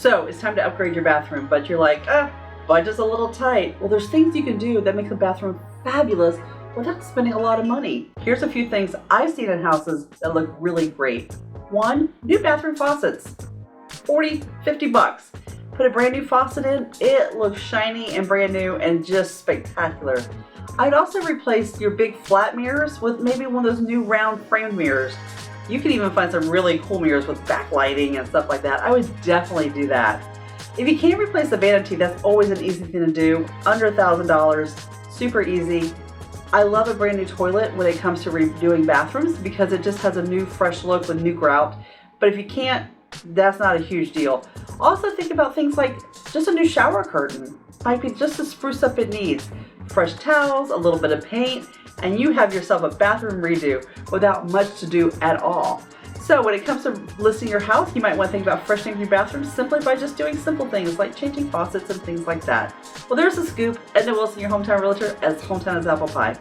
So it's time to upgrade your bathroom, but you're like, budget's a little tight. Well, there's things you can do that make the bathroom fabulous without spending a lot of money. Here's a few things I've seen in houses that look really great. One, new bathroom faucets. 40, 50 bucks. Put a brand new faucet in, it looks shiny and brand new and just spectacular. I'd also replace your big flat mirrors with maybe one of those new round framed mirrors. You can even find some really cool mirrors with backlighting and stuff like that. I would definitely do that. If you can't replace the vanity, that's always an easy thing to do. Under $1,000, super easy. I love a brand new toilet when it comes to redoing bathrooms because it just has a new fresh look with new grout. But if you can't, that's not a huge deal. Also think about things like just a new shower curtain. Might be just to spruce up it needs. Fresh towels, a little bit of paint, and you have yourself a bathroom redo without much to do at all. So when it comes to listing your house, you might want to think about freshening your bathroom simply by just doing simple things like changing faucets and things like that. Well, there's the scoop. Edna Wilson, your hometown realtor, as hometown as apple pie.